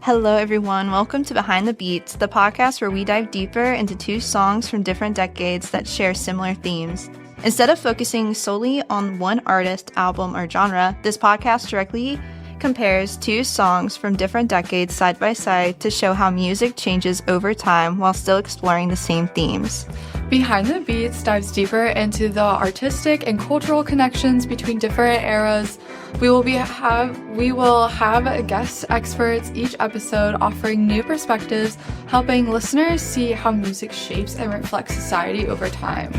Hello, everyone. Welcome to Behind the Beats, the podcast where we dive deeper into two songs from different decades that share similar themes. Instead of focusing solely on one artist, album, or genre, this podcast directly compares two songs from different decades side by side to show how music changes over time while still exploring the same themes. Behind the Beats dives deeper into the artistic and cultural connections between different eras. We will have guest experts each episode offering new perspectives, helping listeners see how music shapes and reflects society over time.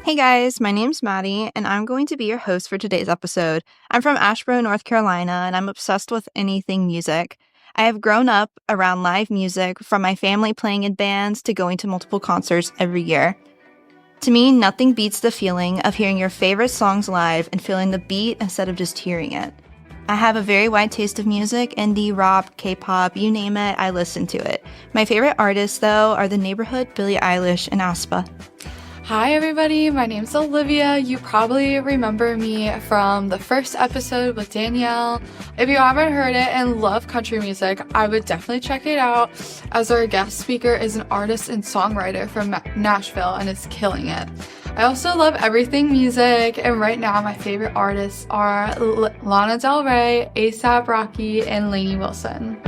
Hey guys, my name's Maddy, and I'm going to be your host for today's episode. I'm from Asheboro, North Carolina, and I'm obsessed with anything music. I have grown up around live music, from my family playing in bands to going to multiple concerts every year. To me, nothing beats the feeling of hearing your favorite songs live and feeling the beat instead of just hearing it. I have a very wide taste of music, indie, rock, K-pop, you name it, I listen to it. My favorite artists, though, are The Neighborhood, Billie Eilish, and aespa. Hi everybody, my name's Olivia. You probably remember me from the first episode with Danielle. If you haven't heard it and love country music, I would definitely check it out, as our guest speaker is an artist and songwriter from Nashville and is killing it. I also love everything music, and right now my favorite artists are Lana Del Rey, A$AP Rocky, and Lainey Wilson.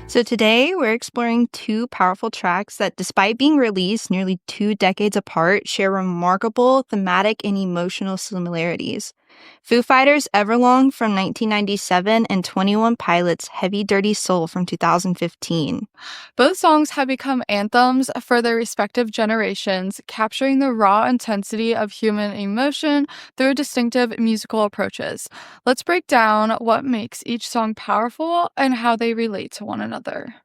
So today, we're exploring two powerful tracks that, despite being released nearly 2 decades apart, share remarkable thematic and emotional similarities. Foo Fighters Everlong from 1997 and 21 Pilots Heavydirtysoul from 2015. Both songs have become anthems for their respective generations, capturing the raw intensity of human emotion through distinctive musical approaches. Let's break down what makes each song powerful and how they relate to one another.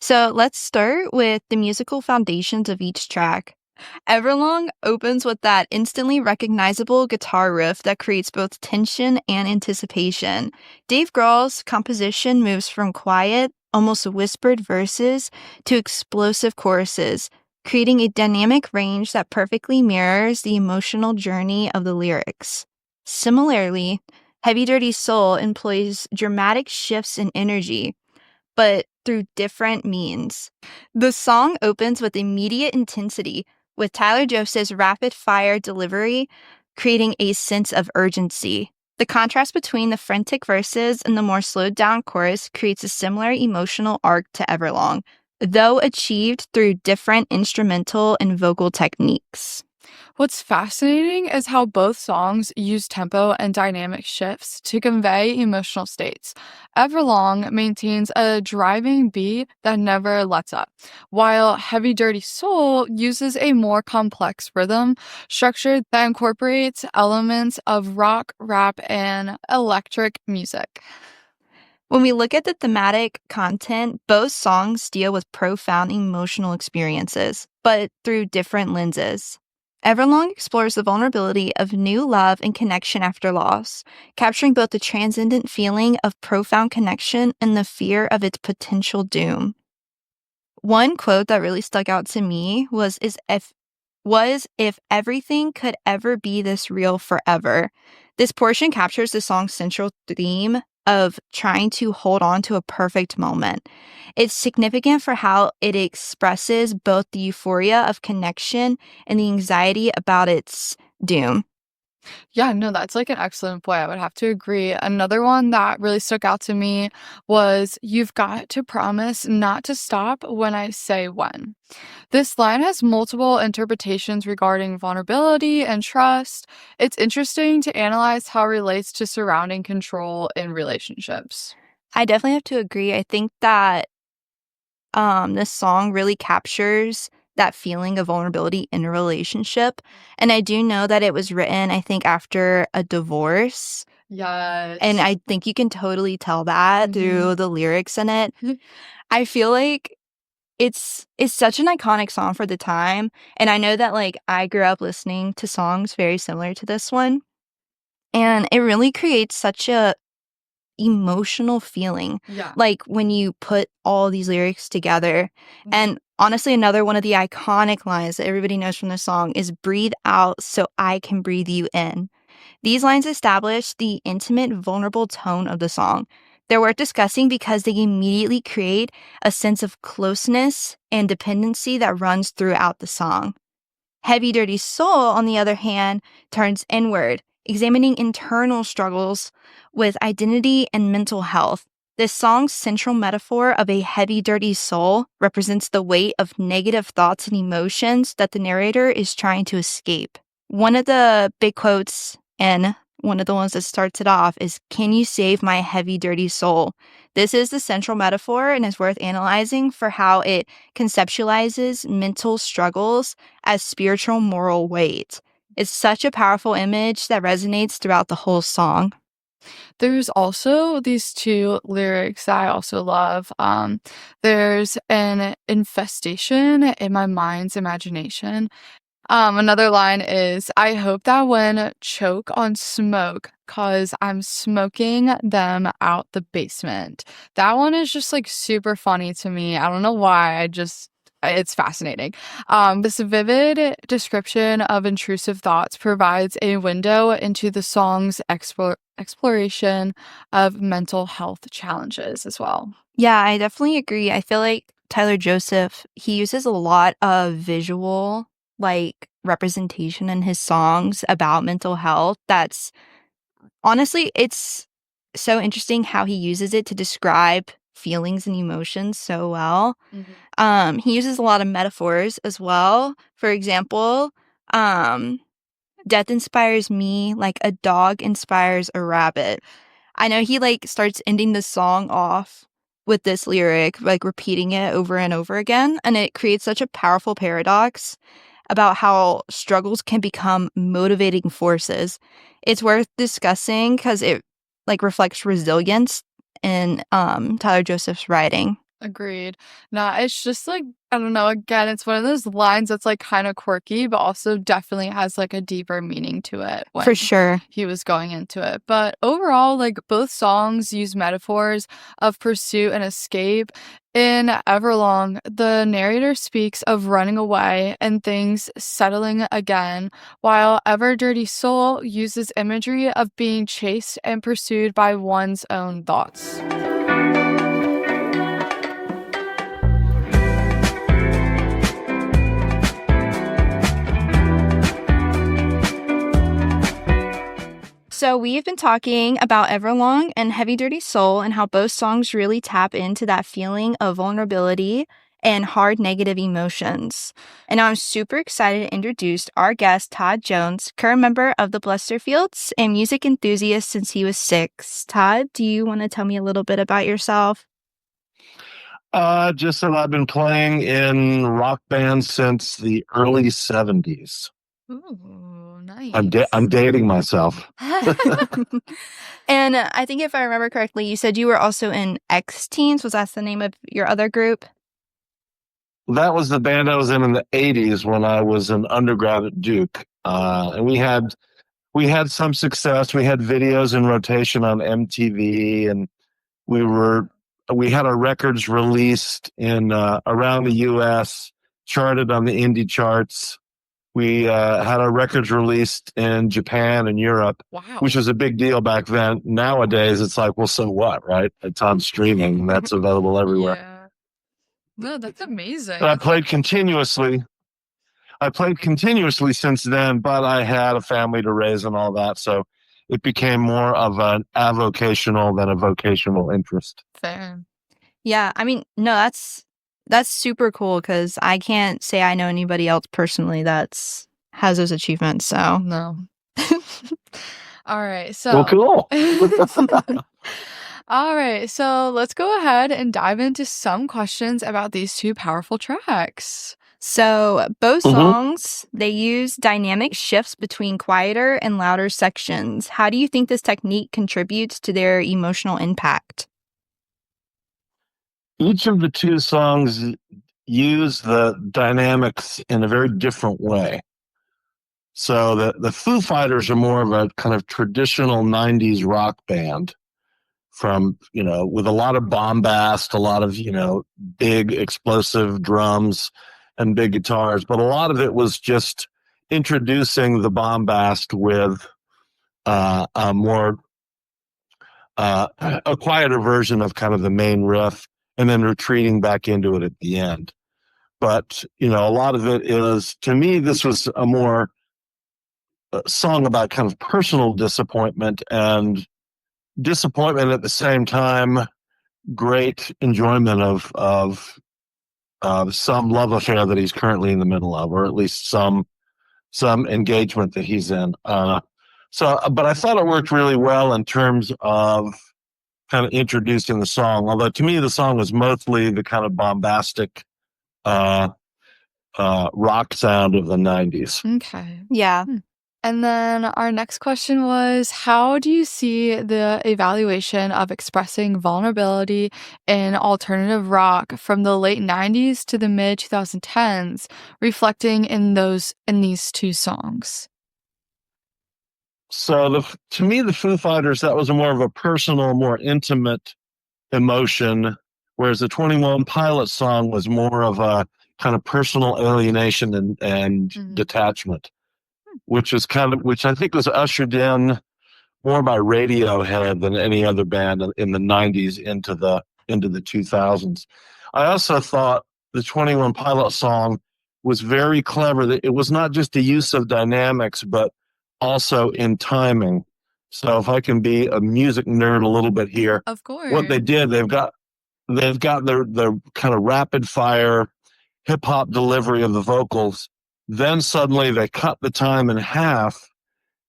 So let's start with the musical foundations of each track. Everlong opens with that instantly recognizable guitar riff that creates both tension and anticipation. Dave Grohl's composition moves from quiet, almost whispered verses to explosive choruses, creating a dynamic range that perfectly mirrors the emotional journey of the lyrics. Similarly, Heavydirtysoul employs dramatic shifts in energy, but through different means. The song opens with immediate intensity, with Tyler Joseph's rapid-fire delivery creating a sense of urgency. The contrast between the frantic verses and the more slowed-down chorus creates a similar emotional arc to Everlong, though achieved through different instrumental and vocal techniques. What's fascinating is how both songs use tempo and dynamic shifts to convey emotional states. Everlong maintains a driving beat that never lets up, while Heavydirtysoul uses a more complex rhythm structure that incorporates elements of rock, rap, and electric music. When we look at the thematic content, both songs deal with profound emotional experiences, but through different lenses. Everlong explores the vulnerability of new love and connection after loss, capturing both the transcendent feeling of profound connection and the fear of its potential doom. One quote that really stuck out to me was if everything could ever be this real forever. This portion captures the song's central theme of trying to hold on to a perfect moment. It's significant for how it expresses both the euphoria of connection and the anxiety about its doom. Yeah, no, that's like an excellent point. I would have to agree. Another one that really stuck out to me was, "You've got to promise not to stop when I say when." This line has multiple interpretations regarding vulnerability and trust. It's interesting to analyze how it relates to surrounding control in relationships. I definitely have to agree. I think that this song really captures that feeling of vulnerability in a relationship. And I do know that it was written, I think, after a divorce. Yes. And I think you can totally tell that through the lyrics in it. I feel like it's such an iconic song for the time. And I know that, like, I grew up listening to songs very similar to this one. And it really creates such a emotional feeling. Yeah. Like when you put all these lyrics together. And Honestly, another one of the iconic lines that everybody knows from the song is "Breathe out so I can breathe you in." These lines establish the intimate, vulnerable tone of the song. They're worth discussing because they immediately create a sense of closeness and dependency that runs throughout the song. Heavy Dirty Soul, on the other hand, turns inward, examining internal struggles with identity and mental health. This song's central metaphor of a heavy, dirty soul represents the weight of negative thoughts and emotions that the narrator is trying to escape. One of the big quotes, and one of the ones that starts it off, is, "Can you save my heavy, dirty soul?" This is the central metaphor and is worth analyzing for how it conceptualizes mental struggles as spiritual moral weight. It's such a powerful image that resonates throughout the whole song. There's also these two lyrics that I also love. There's an infestation in my mind's imagination. Another line is, I hope that when choke on smoke, cause I'm smoking them out the basement. That one is just like super funny to me. I don't know why. It's fascinating. This vivid description of intrusive thoughts provides a window into the song's exploration of mental health challenges as well. Yeah, I definitely agree. I feel like Tyler Joseph, he uses a lot of visual, like, representation in his songs about mental health. That's honestly, it's so interesting how he uses it to describe feelings and emotions so well. Mhm. He uses a lot of metaphors as well. For example, um, death inspires me like a dog inspires a rabbit. I know he, like, starts ending the song off with this lyric, like, repeating it over and over again, and it creates such a powerful paradox about how struggles can become motivating forces. It's worth discussing because it, like, reflects resilience in, Tyler Joseph's writing. Agreed. Nah, it's just like, I don't know, again, it's one of those lines that's like kind of quirky, but also definitely has like a deeper meaning to it For when sure. he was going into it. But overall, like both songs use metaphors of pursuit and escape. In Everlong, the narrator speaks of running away and things settling again, while Ever Dirty Soul uses imagery of being chased and pursued by one's own thoughts. So we've been talking about Everlong and Heavy Dirty Soul and how both songs really tap into that feeling of vulnerability and hard negative emotions. And I'm super excited to introduce our guest, Todd Jones, current member of the Blusterfields and music enthusiast since he was 6. Todd, do you want to tell me a little bit about yourself? Just that I've been playing in rock bands since the early 70s. Ooh, I'm nice. dating myself. And I think if I remember correctly, you said you were also in X Teens. Was that the name of your other group? That was the band I was in the 80s when I was an undergrad at Duke. And we had some success. We had videos in rotation on MTV, and we had our records released in around the US, charted on the indie charts. We had our records released in Japan and Europe, Wow. which was a big deal back then. Nowadays, it's like, well, so what, right? It's on streaming. That's available everywhere. Yeah. No, that's amazing. And I played continuously. Since then, but I had a family to raise and all that. So it became more of an avocational than a vocational interest. Fair. Yeah, I mean, no, that's super cool because I can't say I know anybody else personally that's has those achievements. So No. All right. Well, So, cool. all right. So let's go ahead and dive into some questions about these two powerful tracks. So both Mhm. songs, they use dynamic shifts between quieter and louder sections. How do you think this technique contributes to their emotional impact? Each of the two songs use the dynamics in a very different way. So the Foo Fighters are more of a kind of traditional 90s rock band. with a lot of bombast, a lot of, big explosive drums and big guitars, but a lot of it was just introducing the bombast with a more a quieter version of kind of the main riff, and then retreating back into it at the end. But a lot of it is, to me, this was a more song about kind of personal disappointment, and disappointment at the same time great enjoyment of some love affair that he's currently in the middle of, or at least some engagement that he's in. But I thought it worked really well in terms of kind of introducing the song. Although to me, the song was mostly the kind of bombastic rock sound of the 90s. Okay. Yeah. And then our next question was, how do you see the evaluation of expressing vulnerability in alternative rock from the late 90s to the mid 2010s reflecting in these two songs? So to me, the Foo Fighters, that was more of a personal, more intimate emotion, whereas the 21 Pilots song was more of a kind of personal alienation and detachment, which I think was ushered in more by Radiohead than any other band in the 90s into the 2000s. I also thought the 21 Pilots song was very clever. That it was not just a use of dynamics, but also in timing. So if I can be a music nerd a little bit here, Of course. what they did, they've got their kind of rapid fire hip hop delivery of the vocals. Then suddenly they cut the time in half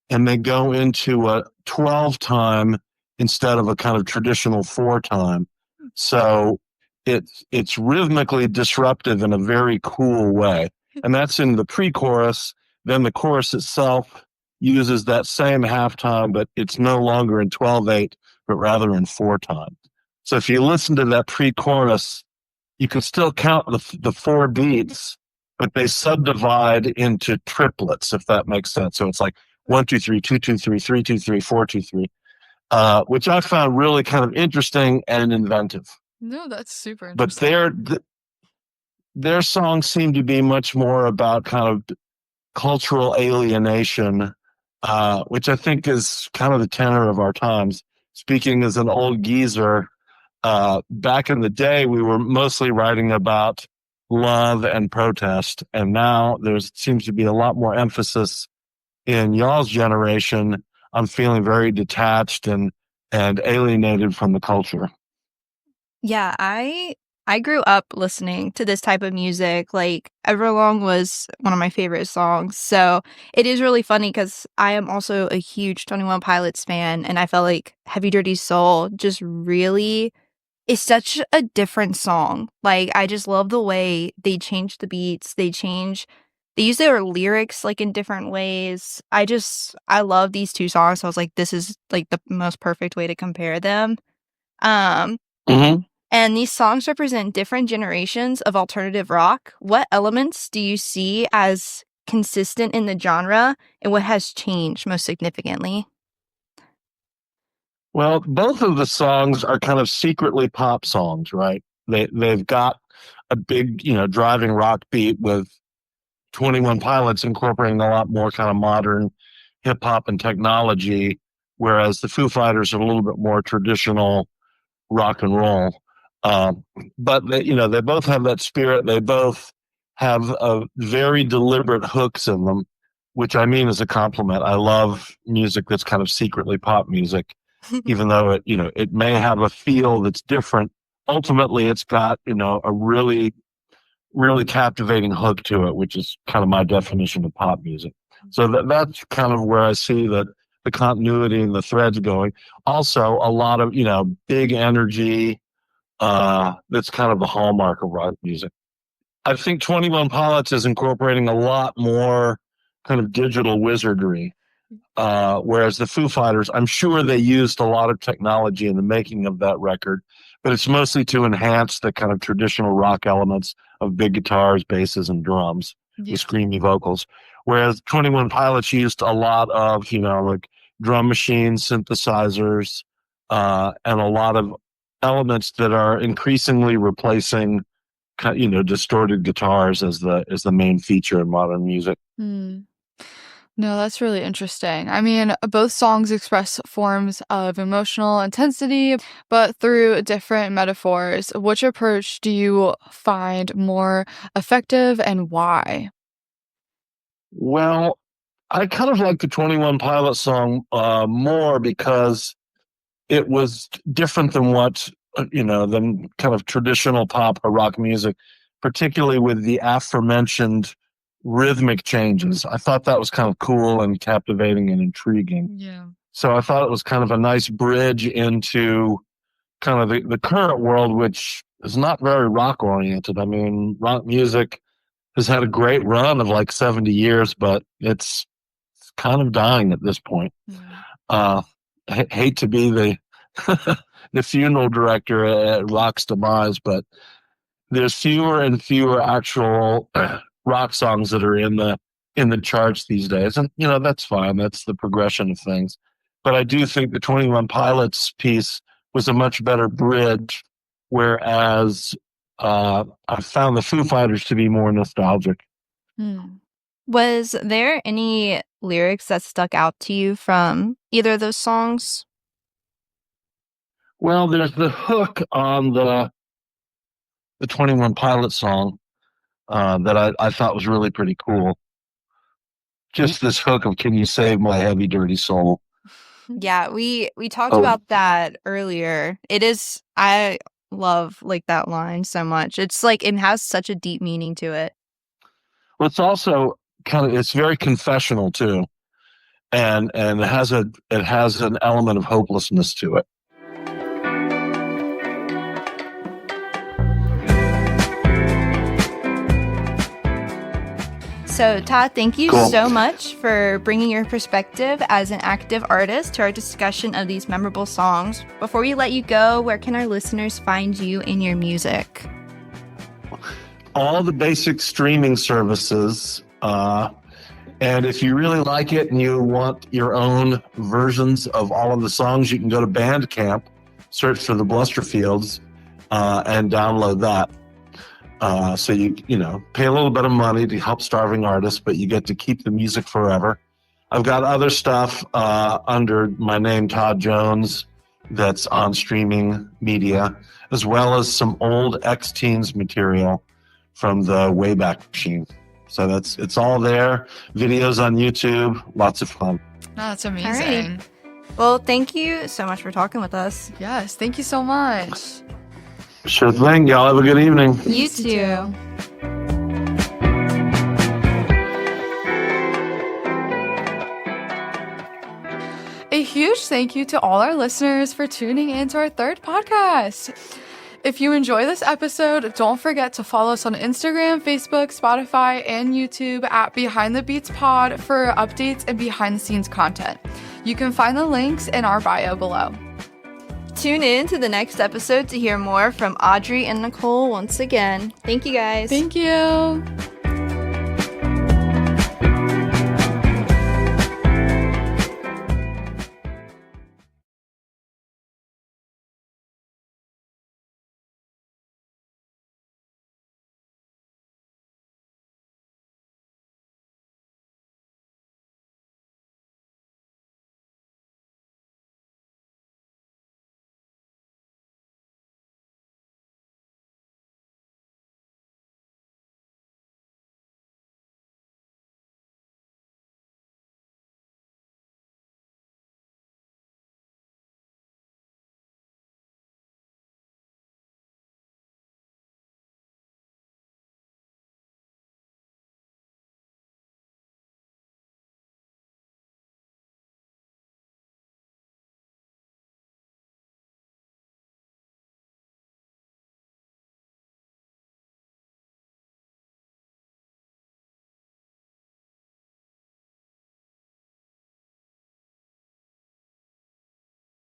and they go into a 12 time instead of a kind of traditional 4 time. So it's rhythmically disruptive in a very cool way. And that's in the pre-chorus. Then the chorus itself uses that same halftime, but it's no longer in 12/8, but rather in 4 time. So if you listen to that pre-chorus, you can still count the 4 beats, but they subdivide into triplets, if that makes sense. So it's like 1, 2, 3, 2, 2, 3, 3, 2, 3, 4, 2, 3, which I found really kind of interesting and inventive. No, that's super interesting. But their songs seem to be much more about kind of cultural alienation, which I think is kind of the tenor of our times. Speaking as an old geezer, back in the day, we were mostly writing about love and protest, and now there seems to be a lot more emphasis in y'all's generation on feeling very detached and alienated from the culture. Yeah, I grew up listening to this type of music. Like, Everlong was one of my favorite songs. So it is really funny because I am also a huge 21 Pilots fan, and I felt like Heavydirtysoul just really is such a different song. Like, I just love the way they change the beats. They use their lyrics like in different ways. I love these two songs. So I was like, this is like the most perfect way to compare them. And these songs represent different generations of alternative rock. What elements do you see as consistent in the genre, and what has changed most significantly? Well, both of the songs are kind of secretly pop songs, right? They've got a big, driving rock beat, with 21 Pilots incorporating a lot more kind of modern hip hop and technology, whereas the Foo Fighters are a little bit more traditional rock and roll. But they both have that spirit. They both have very deliberate hooks in them, which I mean as a compliment. I love music that's kind of secretly pop music, even though it may have a feel that's different. Ultimately, it's got a really, really captivating hook to it, which is kind of my definition of pop music. So that's kind of where I see the continuity and the threads going. Also, a lot of big energy. That's kind of the hallmark of rock music. I think 21 Pilots is incorporating a lot more kind of digital wizardry, whereas the Foo Fighters, I'm sure they used a lot of technology in the making of that record, but it's mostly to enhance the kind of traditional rock elements of big guitars, basses, and drums with screamy vocals. Whereas 21 Pilots used a lot of, like drum machines, synthesizers, and a lot of elements that are increasingly replacing, distorted guitars as the main feature in modern music. No, that's really interesting. I mean, both songs express forms of emotional intensity, but through different metaphors. Which approach do you find more effective and why? Well, I kind of like the 21 Pilots song more because it was different than than kind of traditional pop or rock music, particularly with the aforementioned rhythmic changes. I thought that was kind of cool and captivating and intriguing. Yeah. So I thought it was kind of a nice bridge into kind of the current world, which is not very rock oriented. I mean, rock music has had a great run of like 70 years, but it's kind of dying at this point. Hate to be the the funeral director at rock's demise, but there's fewer and fewer actual rock songs that are in the charts these days, and that's fine. That's the progression of things. But I do think the 21 Pilots piece was a much better bridge, whereas I found the Foo Fighters to be more nostalgic. Was there any lyrics that stuck out to you from either of those songs? Well, there's the hook on the 21 Pilots song that I thought was really pretty cool. Just this hook of "Can you save my heavy dirty soul?" Yeah, we talked about that earlier. I love like that line so much. It's like it has such a deep meaning to it. Well, it's also it's very confessional too, and it has an element of hopelessness to it. So, Todd, thank you Cool. so much for bringing your perspective as an active artist to our discussion of these memorable songs. Before we let you go, where can our listeners find you and your music? All the basic streaming services. And if you really like it and you want your own versions of all of the songs, you can go to Bandcamp, search for the Blusterfields, and download that. So you pay a little bit of money to help starving artists, but you get to keep the music forever. I've got other stuff under my name, Todd Jones, that's on streaming media, as well as some old X-Teens material from the Wayback Machine. So it's all there. Videos on YouTube, lots of fun. Oh, that's amazing. Alrighty. Well, thank you so much for talking with us. Yes, thank you so much. Sure thing. Y'all have a good evening. You too. A huge thank you to all our listeners for tuning in to our third podcast. If you enjoy this episode, don't forget to follow us on Instagram, Facebook, Spotify, and YouTube at Behind the Beats Pod for updates and behind the scenes content. You can find the links in our bio below. Tune in to the next episode to hear more from Audrey and Nicole once again. Thank you guys. Thank you.